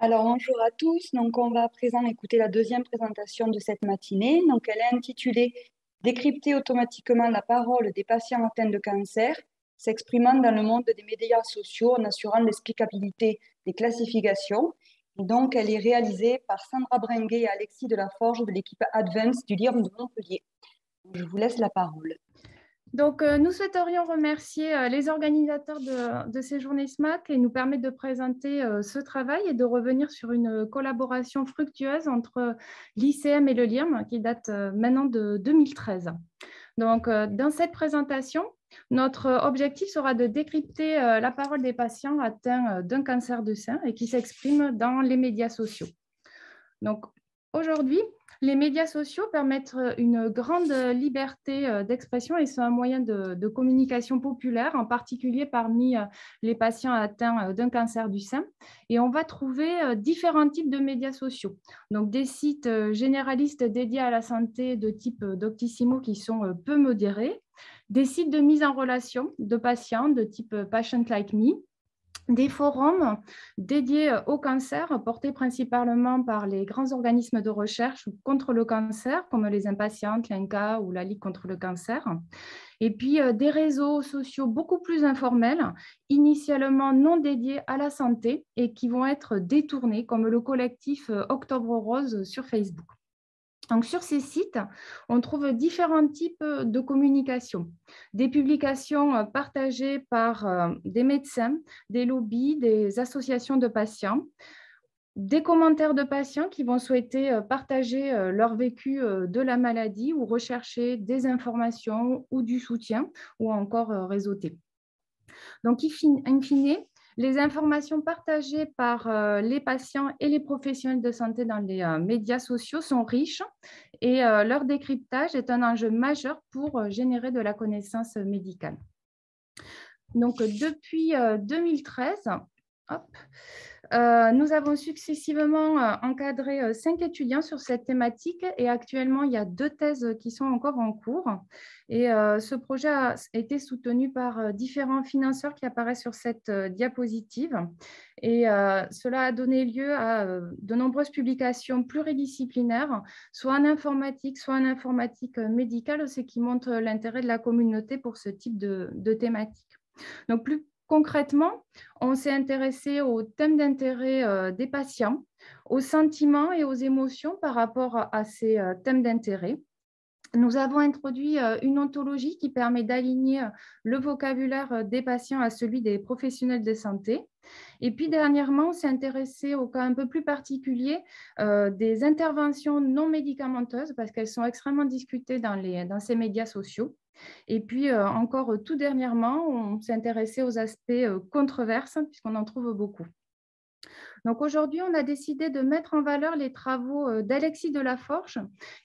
Alors, bonjour à tous. Donc, on va à présent écouter la deuxième présentation de cette matinée. Donc, elle est intitulée Décrypter automatiquement la parole des patients atteints de cancer, s'exprimant dans le monde des médias sociaux en assurant l'explicabilité des classifications. Et donc, elle est réalisée par Sandra Brenguet et Alexis Delaforge de l'équipe Advance du LIRM de Montpellier. Je vous laisse la parole. Donc, nous souhaiterions remercier les organisateurs de ces journées SMAC et nous permettre de présenter ce travail et de revenir sur une collaboration fructueuse entre l'ICM et le LIRM qui date maintenant de 2013. Donc, dans cette présentation, notre objectif sera de décrypter la parole des patients atteints d'un cancer du sein et qui s'expriment dans les médias sociaux. Donc, aujourd'hui, les médias sociaux permettent une grande liberté d'expression et sont un moyen de communication populaire, en particulier parmi les patients atteints d'un cancer du sein. Et on va trouver différents types de médias sociaux. Donc, des sites généralistes dédiés à la santé de type Doctissimo qui sont peu modérés, des sites de mise en relation de patients de type Patient Like Me, des forums dédiés au cancer, portés principalement par les grands organismes de recherche contre le cancer, comme les Impatientes, l'INCa ou la Ligue contre le cancer. Et puis, des réseaux sociaux beaucoup plus informels, initialement non dédiés à la santé et qui vont être détournés, comme le collectif Octobre Rose sur Facebook. Donc, sur ces sites, on trouve différents types de communication. Des publications partagées par des médecins, des lobbies, des associations de patients, des commentaires de patients qui vont souhaiter partager leur vécu de la maladie ou rechercher des informations ou du soutien ou encore réseauter. Donc, in fine, les informations partagées par les patients et les professionnels de santé dans les médias sociaux sont riches et leur décryptage est un enjeu majeur pour générer de la connaissance médicale. Donc, depuis 2013, nous avons successivement encadré 5 étudiants sur cette thématique et actuellement, il y a 2 thèses qui sont encore en cours. Et ce projet a été soutenu par différents financeurs qui apparaissent sur cette diapositive. Et cela a donné lieu à de nombreuses publications pluridisciplinaires, soit en informatique médicale, ce qui montre l'intérêt de la communauté pour ce type de thématique. Donc, plus concrètement, on s'est intéressé aux thèmes d'intérêt des patients, aux sentiments et aux émotions par rapport à ces thèmes d'intérêt. Nous avons introduit une ontologie qui permet d'aligner le vocabulaire des patients à celui des professionnels de santé. Et puis dernièrement, on s'est intéressé au cas un peu plus particulier des interventions non médicamenteuses parce qu'elles sont extrêmement discutées dans ces médias sociaux. Et puis encore tout dernièrement, on s'est intéressé aux aspects controverses puisqu'on en trouve beaucoup. Donc aujourd'hui, on a décidé de mettre en valeur les travaux d'Alexis Delaforge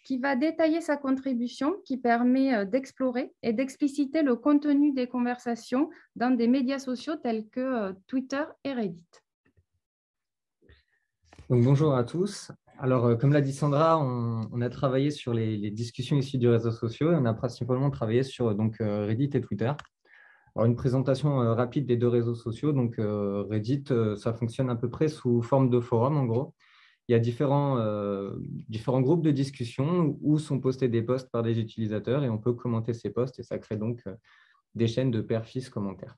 qui va détailler sa contribution qui permet d'explorer et d'expliciter le contenu des conversations dans des médias sociaux tels que Twitter et Reddit. Donc, bonjour à tous. Alors, comme l'a dit Sandra, on a travaillé sur les discussions issues du réseau social et on a principalement travaillé sur Reddit et Twitter. Alors, une présentation rapide des 2 réseaux sociaux. Donc, Reddit, ça fonctionne à peu près sous forme de forum, en gros. Il y a différents groupes de discussion où sont postés des posts par des utilisateurs et on peut commenter ces posts et ça crée donc des chaînes de père-fils commentaires.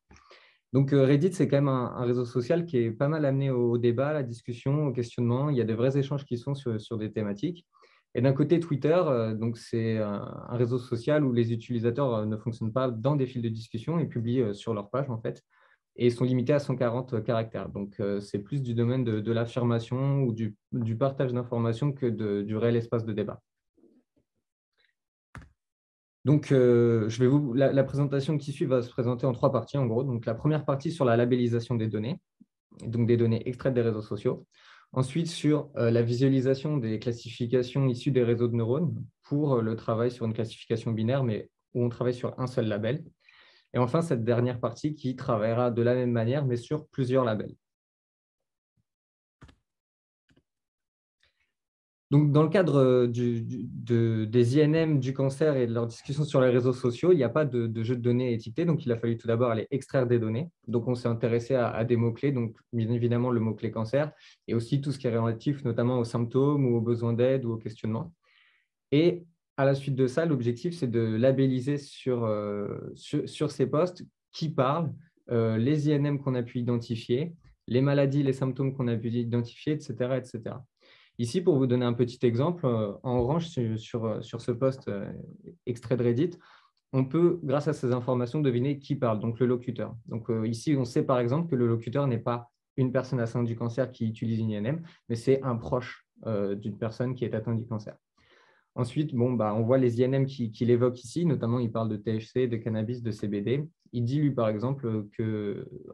Donc, Reddit, c'est quand même un réseau social qui est pas mal amené au débat, à la discussion, au questionnement. Il y a de vrais échanges qui sont sur des thématiques. Et d'un côté, Twitter, donc c'est un réseau social où les utilisateurs ne fonctionnent pas dans des fils de discussion et publient sur leur page, en fait, et sont limités à 140 caractères. Donc, c'est plus du domaine de l'affirmation ou du partage d'informations que du réel espace de débat. Donc, la présentation qui suit va se présenter en 3 parties, en gros. Donc, la première partie sur la labellisation des données, donc des données extraites des réseaux sociaux. Ensuite, sur la visualisation des classifications issues des réseaux de neurones pour le travail sur une classification binaire, mais où on travaille sur un seul label. Et enfin, cette dernière partie qui travaillera de la même manière, mais sur plusieurs labels. Donc, dans le cadre des INM du cancer et de leur discussion sur les réseaux sociaux, il n'y a pas de jeu de données étiqueté. Donc, il a fallu tout d'abord aller extraire des données. Donc, on s'est intéressé à des mots-clés, donc bien évidemment le mot-clé cancer, et aussi tout ce qui est relatif notamment aux symptômes ou aux besoins d'aide ou aux questionnements. Et à la suite de ça, l'objectif, c'est de labelliser sur ces postes qui parlent, les INM qu'on a pu identifier, les maladies, les symptômes qu'on a pu identifier, etc., etc. Ici, pour vous donner un petit exemple, en orange sur ce post extrait de Reddit, on peut, grâce à ces informations, deviner qui parle, donc le locuteur. Donc ici, on sait par exemple que le locuteur n'est pas une personne atteinte du cancer qui utilise une INM, mais c'est un proche d'une personne qui est atteinte du cancer. Ensuite, bon, on voit les INM qu'il évoque ici, notamment il parle de THC, de cannabis, de CBD. Il dit, lui, par exemple,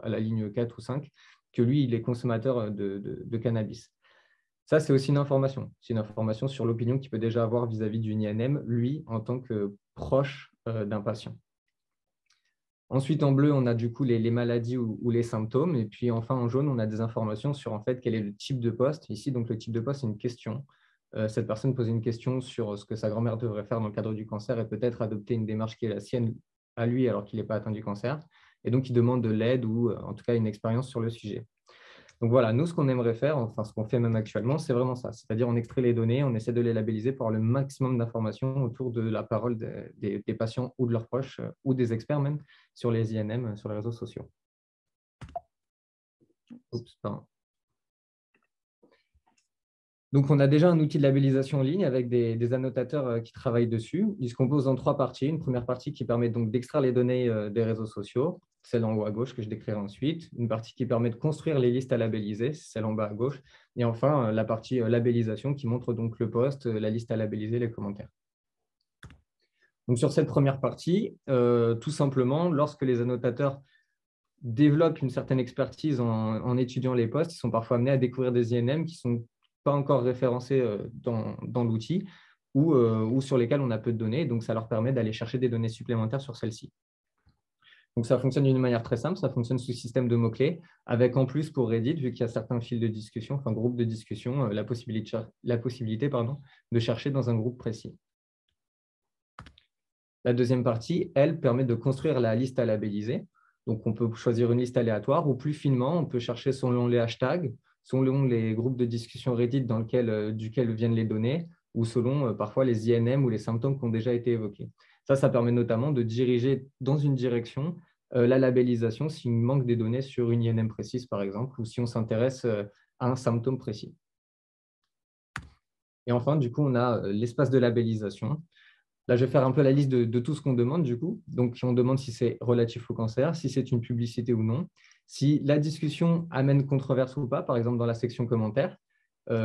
à la ligne 4 ou 5, que lui, il est consommateur de cannabis. Ça, c'est aussi une information. C'est une information sur l'opinion qu'il peut déjà avoir vis-à-vis d'une INM, lui, en tant que proche d'un patient. Ensuite, en bleu, on a du coup les maladies ou les symptômes. Et puis, enfin, en jaune, on a des informations sur en fait, quel est le type de poste. Ici, donc, le type de poste, c'est une question. Cette personne posait une question sur ce que sa grand-mère devrait faire dans le cadre du cancer et peut-être adopter une démarche qui est la sienne à lui alors qu'il n'est pas atteint du cancer. Et donc, il demande de l'aide ou en tout cas une expérience sur le sujet. Donc voilà, nous, ce qu'on aimerait faire, enfin ce qu'on fait même actuellement, c'est vraiment ça. C'est-à-dire on extrait les données, on essaie de les labelliser pour avoir le maximum d'informations autour de la parole des patients ou de leurs proches ou des experts même sur les INM, sur les réseaux sociaux. Oups, pardon. Donc, on a déjà un outil de labellisation en ligne avec des annotateurs qui travaillent dessus. Il se compose en 3 parties. Une première partie qui permet donc d'extraire les données des réseaux sociaux, celle en haut à gauche que je décrirai ensuite. Une partie qui permet de construire les listes à labelliser, celle en bas à gauche. Et enfin, la partie labellisation qui montre donc le post, la liste à labelliser, les commentaires. Donc, sur cette première partie, tout simplement, lorsque les annotateurs développent une certaine expertise en étudiant les posts, ils sont parfois amenés à découvrir des INM qui sont pas encore référencés dans l'outil ou sur lesquels on a peu de données. Donc, ça leur permet d'aller chercher des données supplémentaires sur celles-ci. Donc, ça fonctionne d'une manière très simple. Ça fonctionne sous système de mots-clés, avec en plus pour Reddit, vu qu'il y a certains fils de discussion, enfin groupes de discussion, la possibilité de chercher dans un groupe précis. La deuxième partie, elle, permet de construire la liste à labelliser. Donc, on peut choisir une liste aléatoire ou plus finement, on peut chercher selon les hashtags, selon les groupes de discussion Reddit duquel viennent les données, ou selon parfois les INM ou les symptômes qui ont déjà été évoqués. Ça permet notamment de diriger dans une direction la labellisation s'il manque des données sur une INM précise, par exemple, ou si on s'intéresse à un symptôme précis. Et enfin, du coup, on a l'espace de labellisation. Là, je vais faire un peu la liste de tout ce qu'on demande, du coup. Donc, on demande si c'est relatif au cancer, si c'est une publicité ou non, si la discussion amène controverse ou pas, par exemple dans la section commentaires,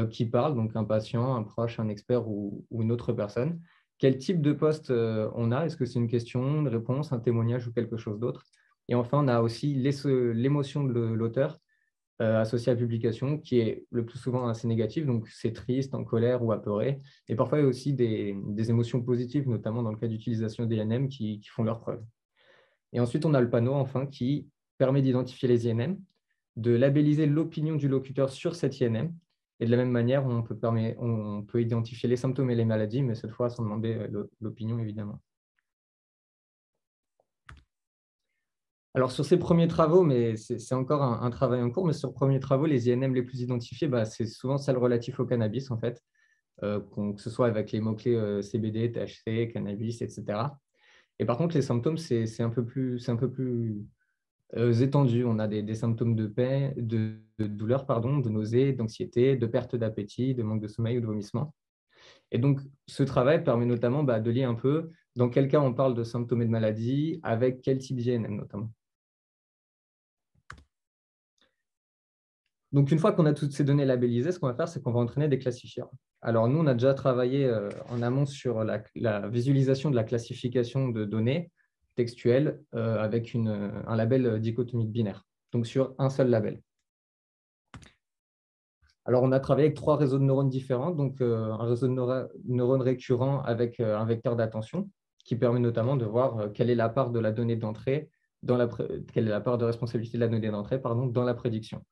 qui parle, donc un patient, un proche, un expert ou une autre personne. Quel type de poste on a? Est-ce que c'est une question, une réponse, un témoignage ou quelque chose d'autre? Et enfin, on a aussi l'émotion de l'auteur associé à la publication, qui est le plus souvent assez négatif, donc c'est triste, en colère ou apeuré. Et parfois, il y a aussi des émotions positives, notamment dans le cas d'utilisation des INM qui font leurs preuves. Et ensuite, on a le panneau, enfin, qui permet d'identifier les INM, de labelliser l'opinion du locuteur sur cette INM. Et de la même manière, on peut identifier les symptômes et les maladies, mais cette fois, sans demander l'opinion, évidemment. Alors, sur ces premiers travaux, mais c'est encore un travail en cours, mais sur les premiers travaux, les INM les plus identifiés, c'est souvent celles relatives au cannabis, en fait, que ce soit avec les mots-clés CBD, THC, cannabis, etc. Et par contre, les symptômes, c'est un peu plus étendu. On a des symptômes de douleur, de nausée, d'anxiété, de perte d'appétit, de manque de sommeil ou de vomissement. Et donc, ce travail permet notamment de lier un peu dans quel cas on parle de symptômes et de maladies, avec quel type d'INM notamment. Donc, une fois qu'on a toutes ces données labellisées, ce qu'on va faire, c'est qu'on va entraîner des classifieurs. Alors, nous, on a déjà travaillé en amont sur la visualisation de la classification de données textuelles avec un label dichotomique binaire, donc sur un seul label. Alors, on a travaillé avec 3 réseaux de neurones différents, donc un réseau de neurones récurrent avec un vecteur d'attention qui permet notamment de voir quelle est la part de la donnée d'entrée, quelle est la part de responsabilité de la donnée d'entrée dans la prédiction.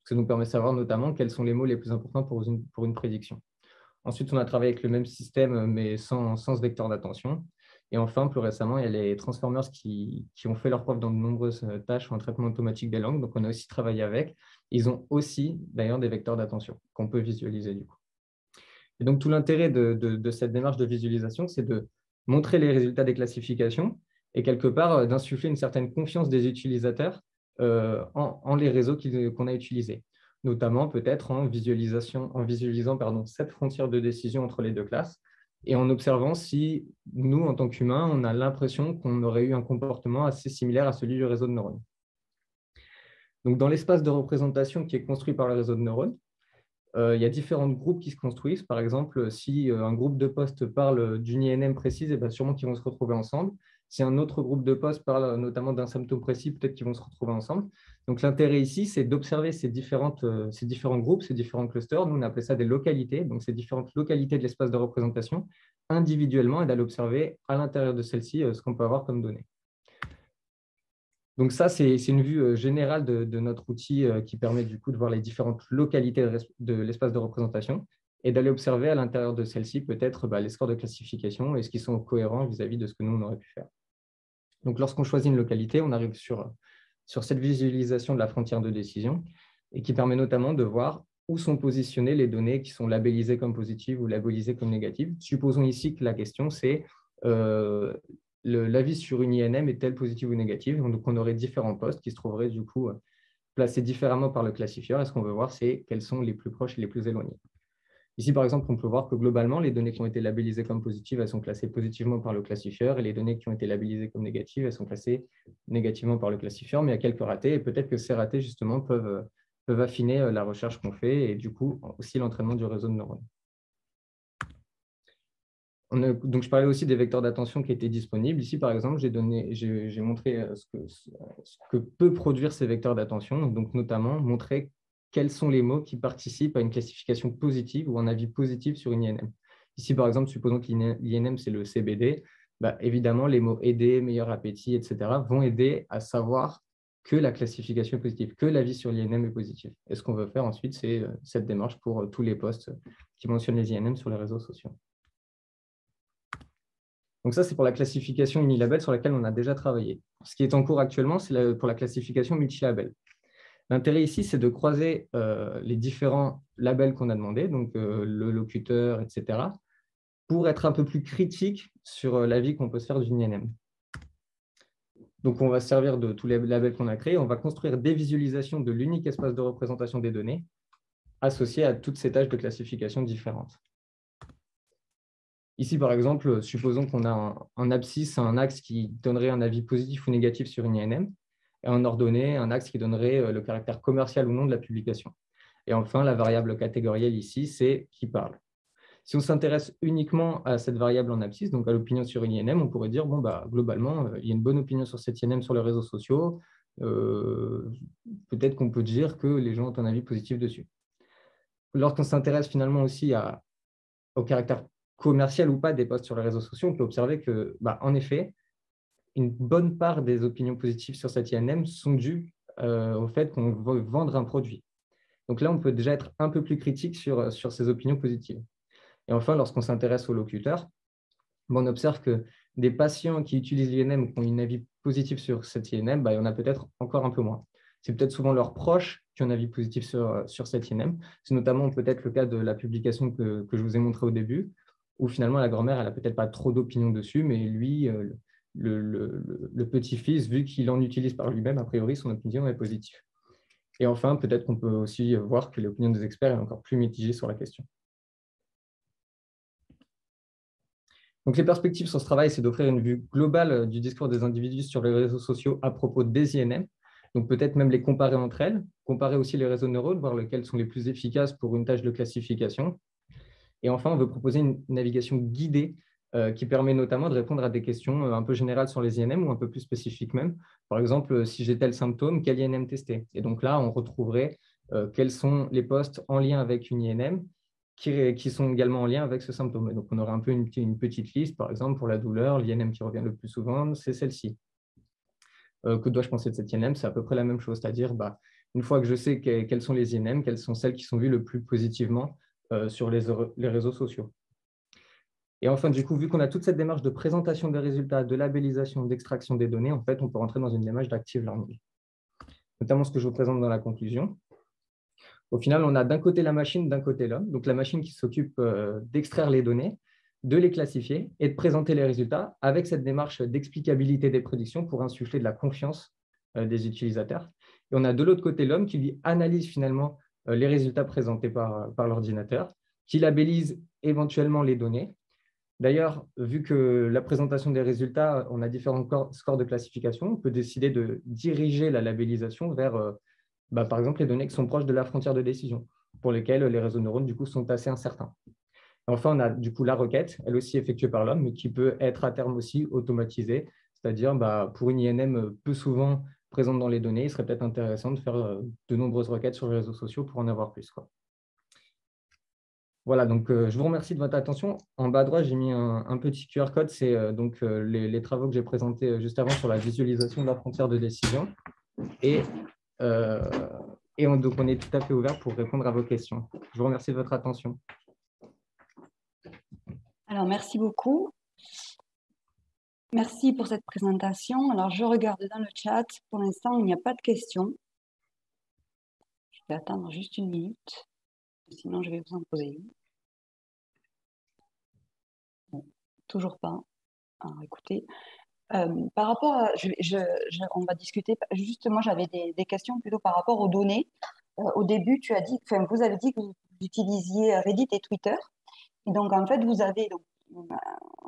Ça nous permet de savoir notamment quels sont les mots les plus importants pour une prédiction. Ensuite, on a travaillé avec le même système, mais sans ce vecteur d'attention. Et enfin, plus récemment, il y a les transformers qui ont fait leur preuve dans de nombreuses tâches en traitement automatique des langues. Donc, on a aussi travaillé avec. Ils ont aussi, d'ailleurs, des vecteurs d'attention qu'on peut visualiser du coup. Et donc, tout l'intérêt de cette démarche de visualisation, c'est de montrer les résultats des classifications et quelque part d'insuffler une certaine confiance des utilisateurs en les réseaux qu'on a utilisés, notamment peut-être en visualisant cette frontière de décision entre les deux classes et en observant si nous, en tant qu'humains, on a l'impression qu'on aurait eu un comportement assez similaire à celui du réseau de neurones. Donc, dans l'espace de représentation qui est construit par le réseau de neurones, il y a différents groupes qui se construisent. Par exemple, si un groupe de postes parle d'une INM précise, et bien sûrement qu'ils vont se retrouver ensemble. Si un autre groupe de postes parle notamment d'un symptôme précis, peut-être qu'ils vont se retrouver ensemble. Donc, l'intérêt ici, c'est d'observer ces différents groupes, ces différents clusters. Nous, on appelle ça des localités, donc ces différentes localités de l'espace de représentation individuellement et d'aller observer à l'intérieur de celles-ci ce qu'on peut avoir comme données. Donc ça, c'est une vue générale de notre outil qui permet du coup de voir les différentes localités de l'espace de représentation et d'aller observer à l'intérieur de celle-ci peut-être les scores de classification et ce qui sont cohérents vis-à-vis de ce que nous, on aurait pu faire. Donc lorsqu'on choisit une localité, on arrive sur cette visualisation de la frontière de décision et qui permet notamment de voir où sont positionnées les données qui sont labellisées comme positives ou labellisées comme négatives. Supposons ici que la question, c'est l'avis sur une INM est-elle positive ou négative? Donc, on aurait différents postes qui se trouveraient du coup placés différemment par le classifieur. Et ce qu'on veut voir, c'est quels sont les plus proches et les plus éloignés. Ici, par exemple, on peut voir que globalement, les données qui ont été labellisées comme positives, elles sont classées positivement par le classifieur, et les données qui ont été labellisées comme négatives, elles sont classées négativement par le classifieur, mais il y a quelques ratés, et peut-être que ces ratés, justement, peuvent affiner la recherche qu'on fait, et du coup, aussi l'entraînement du réseau de neurones. Donc, je parlais aussi des vecteurs d'attention qui étaient disponibles. Ici, par exemple, j'ai montré ce que peut produire ces vecteurs d'attention, donc notamment montrer quels sont les mots qui participent à une classification positive ou un avis positif sur une INM. Ici, par exemple, supposons que l'INM, c'est le CBD. Évidemment, les mots aider, meilleur appétit, etc. vont aider à savoir que la classification est positive, que l'avis sur l'INM est positif. Et ce qu'on veut faire ensuite, c'est cette démarche pour tous les posts qui mentionnent les INM sur les réseaux sociaux. Donc ça, c'est pour la classification unilabel sur laquelle on a déjà travaillé. Ce qui est en cours actuellement, c'est pour la classification multilabel. L'intérêt ici, c'est de croiser les différents labels qu'on a demandés, donc le locuteur, etc., pour être un peu plus critique sur l'avis qu'on peut se faire d'une INM. Donc, on va se servir de tous les labels qu'on a créés. On va construire des visualisations de l'unique espace de représentation des données associées à toutes ces tâches de classification différentes. Ici, par exemple, supposons qu'on a un abscisse, un axe qui donnerait un avis positif ou négatif sur une INM, et un ordonnée, un axe qui donnerait le caractère commercial ou non de la publication. Et enfin, la variable catégorielle ici, c'est qui parle. Si on s'intéresse uniquement à cette variable en abscisse, donc à l'opinion sur une INM, on pourrait dire, bon, globalement, il y a une bonne opinion sur cette INM sur les réseaux sociaux, peut-être qu'on peut dire que les gens ont un avis positif dessus. Lorsqu'on s'intéresse finalement aussi au caractère commercial ou pas des posts sur les réseaux sociaux, on peut observer que, en effet, une bonne part des opinions positives sur cette INM sont dues au fait qu'on veut vendre un produit. Donc là, on peut déjà être un peu plus critique sur ces opinions positives. Et enfin, lorsqu'on s'intéresse aux locuteurs, on observe que des patients qui utilisent l'INM qui ont un avis positif sur cette INM, il y en a peut-être encore un peu moins. C'est peut-être souvent leurs proches qui ont un avis positif sur cette INM. C'est notamment peut-être le cas de la publication que je vous ai montrée au début, où finalement la grand-mère, elle n'a peut-être pas trop d'opinion dessus, mais lui, le petit-fils, vu qu'il en utilise par lui-même, a priori, son opinion est positive. Et enfin, peut-être qu'on peut aussi voir que l'opinion des experts est encore plus mitigée sur la question. Donc, les perspectives sur ce travail, c'est d'offrir une vue globale du discours des individus sur les réseaux sociaux à propos des INM. Donc, peut-être même les comparer entre elles, comparer aussi les réseaux de neurones, voir lesquels sont les plus efficaces pour une tâche de classification. Et enfin, on veut proposer une navigation guidée qui permet notamment de répondre à des questions un peu générales sur les INM ou un peu plus spécifiques même. Par exemple, si j'ai tel symptôme, quel INM tester? Et donc là, on retrouverait quels sont les postes en lien avec une INM qui sont également en lien avec ce symptôme. Et donc, on aurait un peu une petite liste, par exemple, pour la douleur, l'INM qui revient le plus souvent, c'est celle-ci. Que dois-je penser de cette INM? C'est à peu près la même chose, c'est-à-dire, une fois que je sais quelles sont les INM, quelles sont celles qui sont vues le plus positivement sur les réseaux sociaux. Et enfin, du coup, vu qu'on a toute cette démarche de présentation des résultats, de labellisation, d'extraction des données, en fait, on peut rentrer dans une démarche d'active learning, notamment ce que je vous présente dans la conclusion. Au final, on a d'un côté la machine, d'un côté l'homme. Donc, la machine qui s'occupe d'extraire les données, de les classifier et de présenter les résultats avec cette démarche d'explicabilité des prédictions pour insuffler de la confiance des utilisateurs. Et on a de l'autre côté l'homme qui lui analyse finalement les résultats présentés par l'ordinateur, qui labellise éventuellement les données. D'ailleurs, vu que la présentation des résultats, on a différents scores de classification, on peut décider de diriger la labellisation vers, par exemple, les données qui sont proches de la frontière de décision, pour lesquelles les réseaux de neurones, du coup, sont assez incertains. Enfin, on a du coup la requête, elle aussi effectuée par l'homme, mais qui peut être à terme aussi automatisée, c'est-à-dire pour une INM peu souvent présente dans les données, il serait peut-être intéressant de faire de nombreuses requêtes sur les réseaux sociaux pour en avoir plus, quoi. Voilà, donc je vous remercie de votre attention. En bas à droite, j'ai mis un petit QR code, c'est les travaux que j'ai présentés juste avant sur la visualisation de la frontière de décision. Et donc, on est tout à fait ouvert pour répondre à vos questions. Je vous remercie de votre attention. Alors, merci beaucoup. Merci pour cette présentation. Alors, je regarde dans le chat. Pour l'instant, il n'y a pas de questions. Je vais attendre juste une minute. Sinon, je vais vous en poser une. Bon, toujours pas. Alors, écoutez, par rapport à... on va discuter. Juste, moi, j'avais des questions plutôt par rapport aux données. Au début, vous avez dit que vous utilisiez Reddit et Twitter. Et donc, en fait, vous avez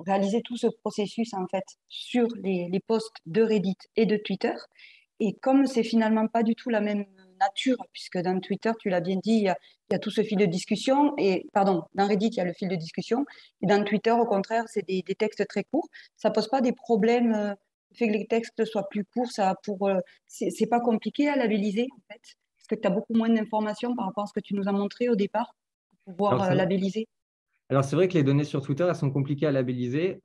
réalisé tout ce processus en fait, sur les posts de Reddit et de Twitter. Et comme c'est finalement pas du tout la même nature, puisque dans Twitter, tu l'as bien dit, il y a tout ce fil de discussion, et pardon, dans Reddit, il y a le fil de discussion, et dans Twitter, au contraire, c'est des textes très courts. Ça pose pas des problèmes, le fait que les textes soient plus courts, c'est pas compliqué à labelliser, en fait, parce que tu as beaucoup moins d'informations par rapport à ce que tu nous as montré au départ, pour pouvoir labelliser. Alors, c'est vrai que les données sur Twitter, elles sont compliquées à labelliser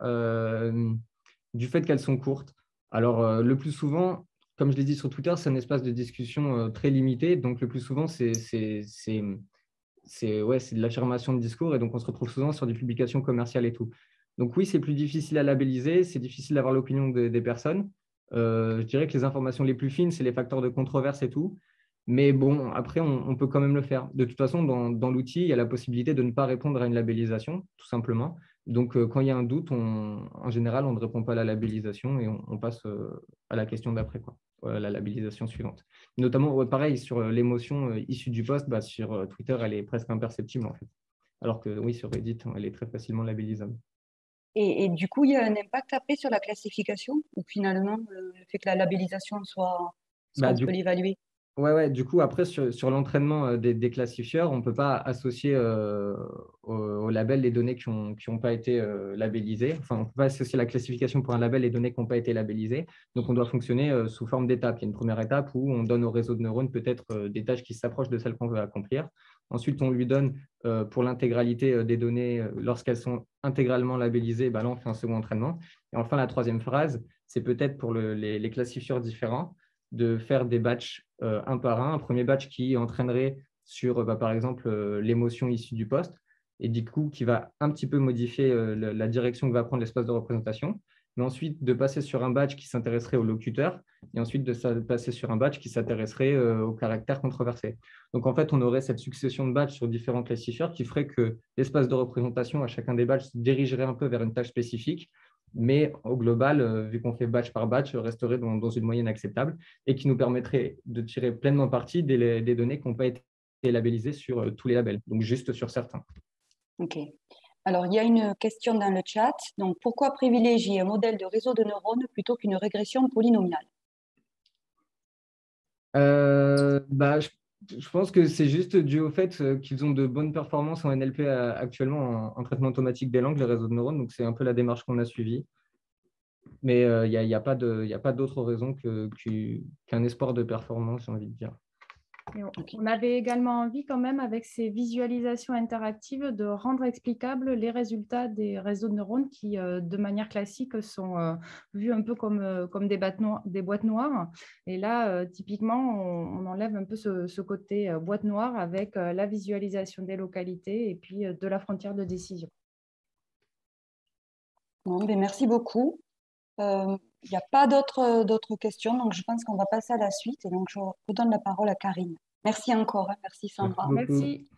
du fait qu'elles sont courtes. Alors, le plus souvent, comme je l'ai dit sur Twitter, c'est un espace de discussion très limité. Donc, le plus souvent, c'est de l'affirmation de discours. Et donc, on se retrouve souvent sur des publications commerciales et tout. Donc, oui, c'est plus difficile à labelliser. C'est difficile d'avoir l'opinion des personnes. Je dirais que les informations les plus fines, c'est les facteurs de controverse et tout. Mais bon, après, on peut quand même le faire. De toute façon, dans l'outil, il y a la possibilité de ne pas répondre à une labellisation, tout simplement. Donc, quand il y a un doute, en général, on ne répond pas à la labellisation et on passe à la question d'après, la labellisation suivante. Notamment, pareil, sur l'émotion issue du post, sur Twitter, elle est presque imperceptible, en fait. Alors que oui, sur Reddit, elle est très facilement labellisable. Et du coup, il y a un impact après sur la classification, ou finalement, le fait que la labellisation soit on peut l'évaluer? Ouais, du coup, après, sur l'entraînement des classifieurs, on ne peut pas associer au label les données qui n'ont pas été labellisées. Enfin, on ne peut pas associer la classification pour un label les données qui n'ont pas été labellisées. Donc, on doit fonctionner sous forme d'étapes. Il y a une première étape où on donne au réseau de neurones peut-être des tâches qui s'approchent de celles qu'on veut accomplir. Ensuite, on lui donne pour l'intégralité des données, lorsqu'elles sont intégralement labellisées, là, on fait un second entraînement. Et enfin, la troisième phase, c'est peut-être pour les classifieurs différents de faire des batchs un par un. Un premier batch qui entraînerait sur, par exemple, l'émotion issue du post et du coup, qui va un petit peu modifier la direction que va prendre l'espace de représentation. Mais ensuite, de passer sur un batch qui s'intéresserait au locuteur et ensuite de passer sur un batch qui s'intéresserait au caractère controversé. Donc, en fait, on aurait cette succession de batchs sur différents classifieurs qui ferait que l'espace de représentation à chacun des batchs se dirigerait un peu vers une tâche spécifique. Mais au global, vu qu'on fait batch par batch, resterait dans une moyenne acceptable et qui nous permettrait de tirer pleinement parti des données qui n'ont pas été labellisées sur tous les labels, donc juste sur certains. OK. Alors, il y a une question dans le chat. Donc, pourquoi privilégier un modèle de réseau de neurones plutôt qu'une régression polynomiale? Je pense que c'est juste dû au fait qu'ils ont de bonnes performances en NLP actuellement en traitement automatique des langues, les réseaux de neurones. Donc, c'est un peu la démarche qu'on a suivie. Mais il n'y a pas d'autre raison qu'un espoir de performance, j'ai envie de dire. On avait également envie quand même, avec ces visualisations interactives, de rendre explicables les résultats des réseaux de neurones qui, de manière classique, sont vus un peu comme des boîtes noires. Et là, typiquement, on enlève un peu ce côté boîte noire avec la visualisation des localités et puis de la frontière de décision. Bon, merci beaucoup. Il n'y a pas d'autres questions, donc je pense qu'on va passer à la suite. Et donc, je redonne la parole à Karine. Merci encore, hein. Merci Sandra. Merci beaucoup. Merci.